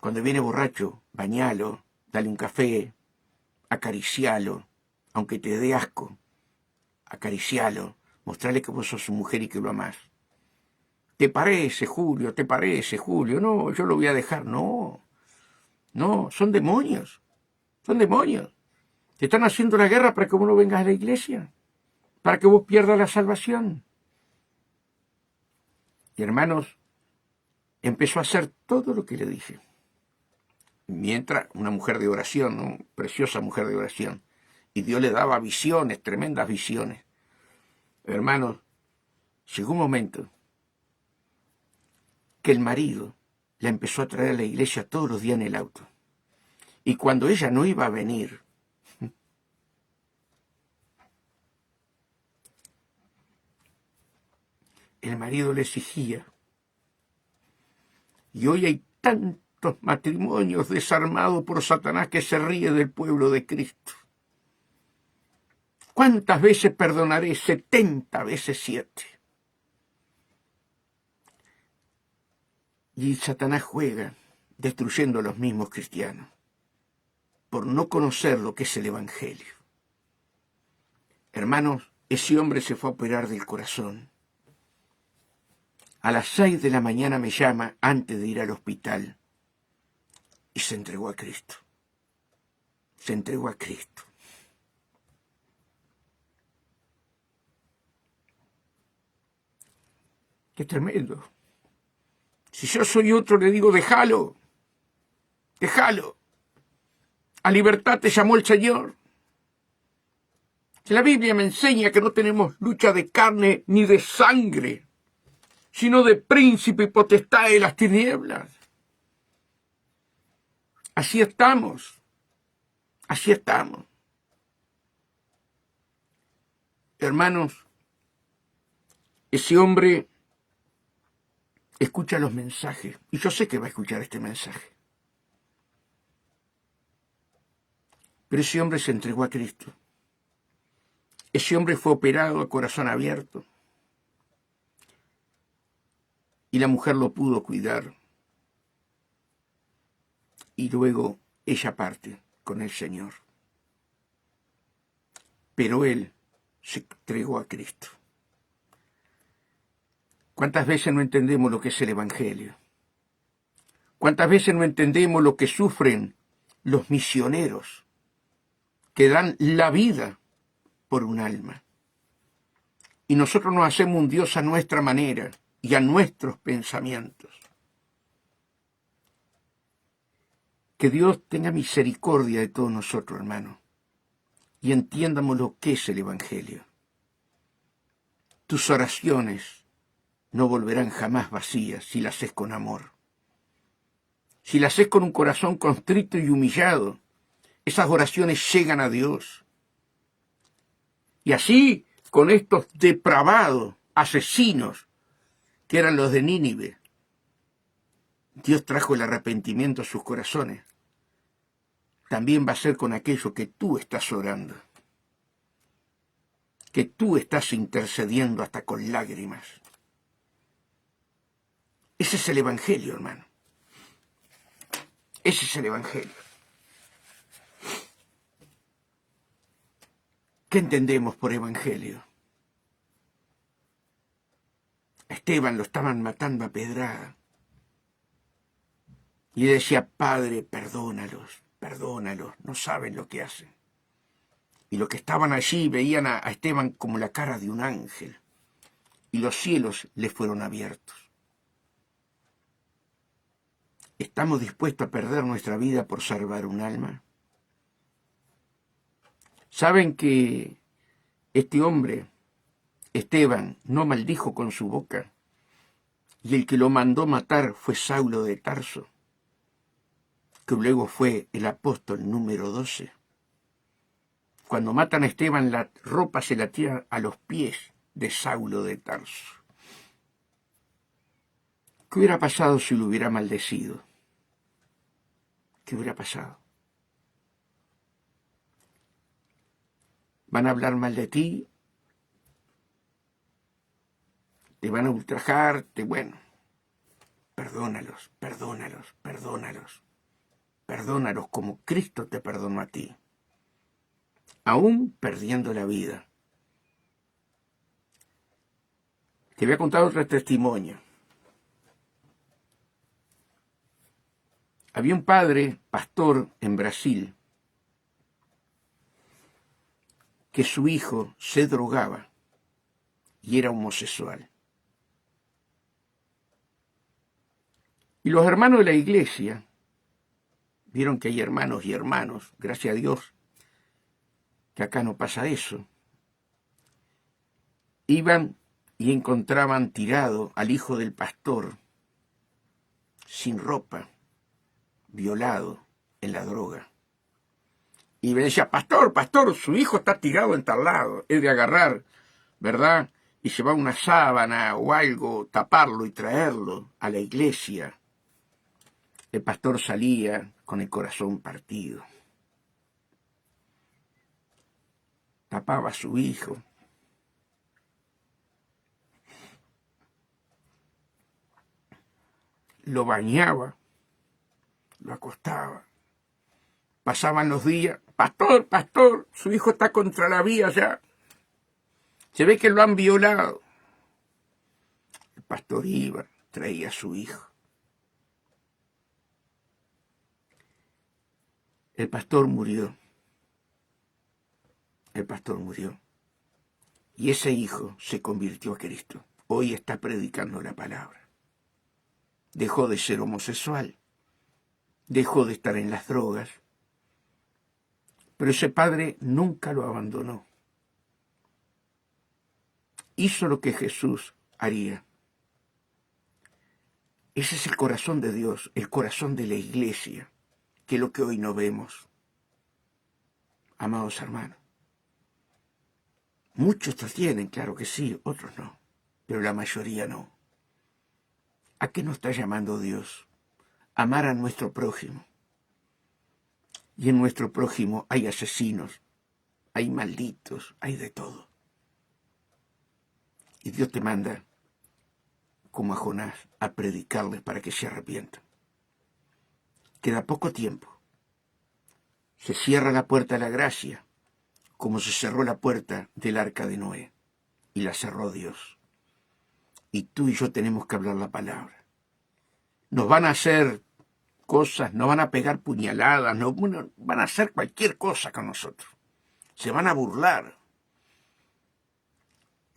Cuando viene borracho, bañalo, dale un café, acaricialo, aunque te dé asco, acaricialo, mostrale que vos sos su mujer y que lo amás. ¿Te parece, Julio? ¿Te parece, Julio? No, yo lo voy a dejar. No, no, son demonios. Son demonios. Te están haciendo la guerra para que vos no vengas a la iglesia, para que vos pierdas la salvación. Y hermanos, empezó a hacer todo lo que le dije. Mientras, una mujer de oración, ¿no? Preciosa mujer de oración. Y Dios le daba visiones, tremendas visiones. Hermanos, llegó un momento que el marido la empezó a traer a la iglesia todos los días en el auto. Y cuando ella no iba a venir, el marido le exigía. Y hoy hay tantos matrimonios desarmados por Satanás que se ríe del pueblo de Cristo. ¿Cuántas veces perdonaré? 70 veces 7. Y Satanás juega destruyendo a los mismos cristianos por no conocer lo que es el Evangelio. Hermanos, ese hombre se fue a operar del corazón. A las 6 de la mañana me llama antes de ir al hospital y se entregó a Cristo. Se entregó a Cristo. Qué tremendo. Si yo soy otro, le digo: déjalo, déjalo. A libertad te llamó el Señor. La Biblia me enseña que no tenemos lucha de carne ni de sangre, sino de príncipe y potestad de las tinieblas. Así estamos. Así estamos. Hermanos, ese hombre escucha los mensajes, y yo sé que va a escuchar este mensaje. Pero ese hombre se entregó a Cristo. Ese hombre fue operado a corazón abierto. Y la mujer lo pudo cuidar. Y luego ella parte con el Señor. Pero él se entregó a Cristo. ¿Cuántas veces no entendemos lo que es el Evangelio? ¿Cuántas veces no entendemos lo que sufren los misioneros que dan la vida por un alma? Y nosotros nos hacemos un Dios a nuestra manera y a nuestros pensamientos. Que Dios tenga misericordia de todos nosotros, hermano, y entiendamos lo que es el Evangelio. Tus oraciones no volverán jamás vacías si las haces con amor. Si las haces con un corazón contrito y humillado, esas oraciones llegan a Dios. Y así, con estos depravados asesinos que eran los de Nínive, Dios trajo el arrepentimiento a sus corazones, también va a ser con aquello que tú estás orando, que tú estás intercediendo hasta con lágrimas. Ese es el Evangelio, hermano. Ese es el Evangelio. ¿Qué entendemos por Evangelio? A Esteban lo estaban matando a pedrada. Y decía, Padre, perdónalos, perdónalos, no saben lo que hacen. Y los que estaban allí veían a Esteban como la cara de un ángel. Y los cielos le fueron abiertos. ¿Estamos dispuestos a perder nuestra vida por salvar un alma? ¿Saben que este hombre, Esteban, no maldijo con su boca? Y el que lo mandó matar fue Saulo de Tarso, que luego fue el apóstol número 12. Cuando matan a Esteban, la ropa se la tiran a los pies de Saulo de Tarso. ¿Qué hubiera pasado si lo hubiera maldecido? ¿Qué hubiera pasado? Van a hablar mal de ti, te van a ultrajar, bueno, perdónalos, perdónalos, perdónalos. Perdónalos como Cristo te perdonó a ti, aún perdiendo la vida. Te voy a contar otro testimonio. Había un padre, pastor en Brasil, que su hijo se drogaba y era homosexual. Y los hermanos de la iglesia, vieron que hay hermanos y hermanos, gracias a Dios, que acá no pasa eso, iban y encontraban tirado al hijo del pastor, sin ropa, violado en la droga. Y me decía, pastor, su hijo está tirado en tal lado. Es de agarrar, ¿verdad? Y llevar una sábana o algo, taparlo y traerlo a la iglesia. El pastor salía con el corazón partido. Tapaba a su hijo. Lo bañaba, lo acostaba. Pasaban los días, pastor, su hijo está contra la vía ya. Se ve que lo han violado. El pastor iba, traía a su hijo. El pastor murió. El pastor murió. Y ese hijo se convirtió a Cristo. Hoy está predicando la palabra. Dejó de ser homosexual. Dejó de estar en las drogas. Pero ese padre nunca lo abandonó. Hizo lo que Jesús haría. Ese es el corazón de Dios, el corazón de la iglesia, que es lo que hoy no vemos. Amados hermanos, muchos lo tienen, claro que sí, otros no, pero la mayoría no. ¿A qué nos está llamando Dios? Amar a nuestro prójimo. Y en nuestro prójimo hay asesinos, hay malditos, hay de todo. Y Dios te manda, como a Jonás, a predicarles para que se arrepientan. Queda poco tiempo. Se cierra la puerta de la gracia, como se cerró la puerta del arca de Noé, y la cerró Dios. Y tú y yo tenemos que hablar la palabra. Nos van a hacer cosas, nos van a pegar puñaladas, van a hacer cualquier cosa con nosotros. Se van a burlar.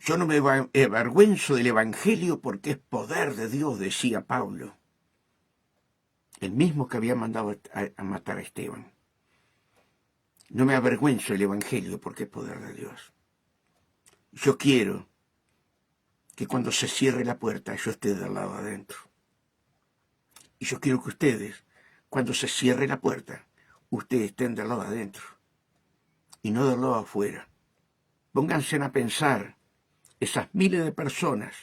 Yo no me avergüenzo del Evangelio porque es poder de Dios, decía Pablo, el mismo que había mandado a matar a Esteban. No me avergüenzo del Evangelio porque es poder de Dios. Yo quiero que cuando se cierre la puerta yo esté del lado adentro. Y yo quiero que ustedes, cuando se cierre la puerta, ustedes estén del lado adentro y no del lado afuera. Pónganse a pensar esas miles de personas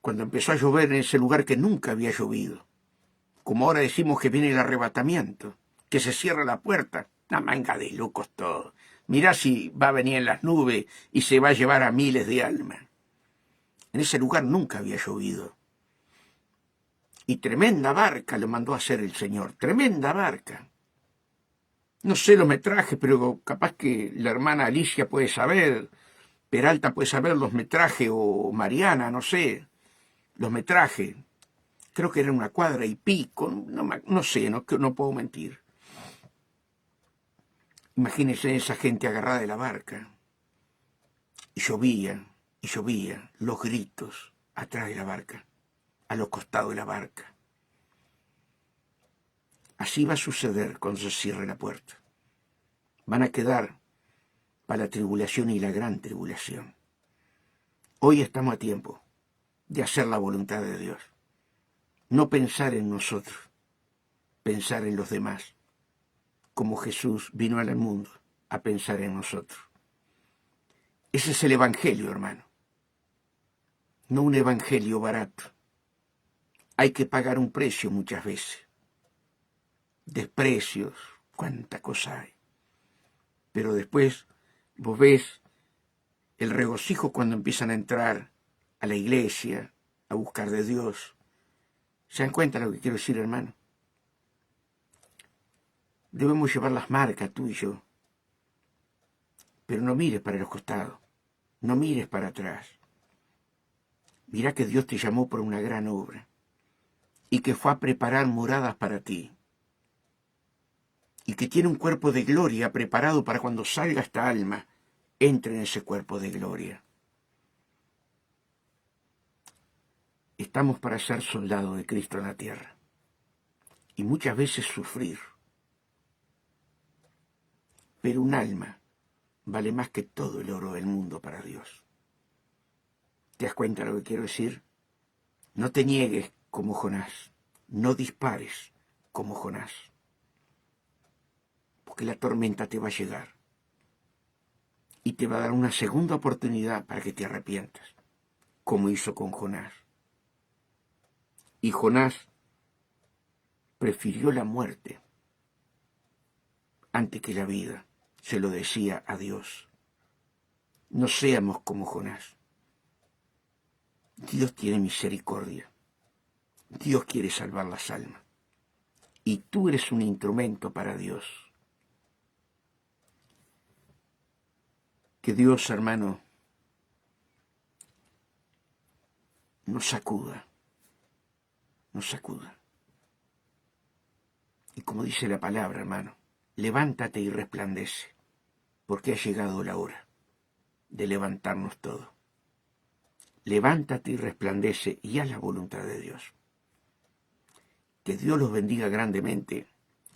cuando empezó a llover en ese lugar que nunca había llovido. como ahora decimos que viene el arrebatamiento, que se cierra la puerta. Una manga de locos todo. Mirá si va a venir en las nubes y se va a llevar a miles de almas. En ese lugar nunca había llovido. Y tremenda barca lo mandó a hacer el Señor, tremenda barca. No sé los metrajes, pero capaz que la hermana Alicia puede saber, Peralta puede saber los metrajes, o Mariana, no sé, los metrajes. Creo que era 1,5 cuadras, no sé, no puedo mentir. Imagínense esa gente agarrada de la barca. Y llovía, los gritos atrás de la barca, a los costados de la barca. Así va a suceder cuando se cierre la puerta. Van a quedar para la tribulación y la gran tribulación. Hoy estamos a tiempo de hacer la voluntad de Dios. No pensar en nosotros, pensar en los demás, como Jesús vino al mundo a pensar en nosotros. Ese es el evangelio, hermano. No un evangelio barato. Hay que pagar un precio muchas veces. Desprecios, cuánta cosa hay. Pero después vos ves el regocijo cuando empiezan a entrar a la iglesia, a buscar de Dios. ¿Se dan cuenta lo que quiero decir, hermano? Debemos llevar las marcas, tú y yo. Pero no mires para los costados, no mires para atrás. Mirá que Dios te llamó por una gran obra y que fue a preparar moradas para ti. Y que tiene un cuerpo de gloria preparado para cuando salga esta alma, entre en ese cuerpo de gloria. Estamos para ser soldados de Cristo en la tierra y muchas veces sufrir. Pero un alma vale más que todo el oro del mundo para Dios. ¿Te das cuenta de lo que quiero decir? No te niegues como Jonás, no dispares como Jonás, porque la tormenta te va a llegar y te va a dar una segunda oportunidad para que te arrepientas, como hizo con Jonás. Y Jonás prefirió la muerte antes que la vida, se lo decía a Dios. No seamos como Jonás. Dios tiene misericordia. Dios quiere salvar las almas. Y tú eres un instrumento para Dios. Que Dios, hermano, nos sacuda. Nos sacuda. Y como dice la palabra, hermano, levántate y resplandece, porque ha llegado la hora de levantarnos todos. Levántate y resplandece y haz la voluntad de Dios. Que Dios los bendiga grandemente,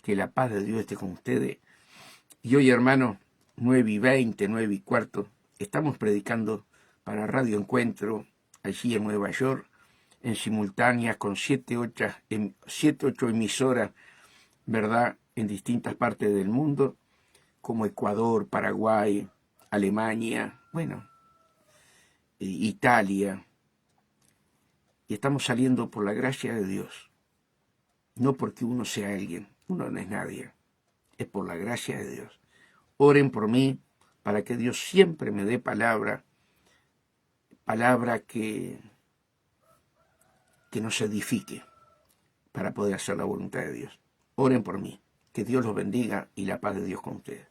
que la paz de Dios esté con ustedes. Y hoy, hermano, 9:20, 9:15, estamos predicando para Radio Encuentro, allí en Nueva York, en simultánea con 7-8 emisoras, ¿verdad?, en distintas partes del mundo, como Ecuador, Paraguay, Alemania, bueno, Italia. Y estamos saliendo por la gracia de Dios. No porque uno sea alguien, uno no es nadie, es por la gracia de Dios. Oren por mí para que Dios siempre me dé palabra que nos edifique para poder hacer la voluntad de Dios. Oren por mí, que Dios los bendiga y la paz de Dios con ustedes.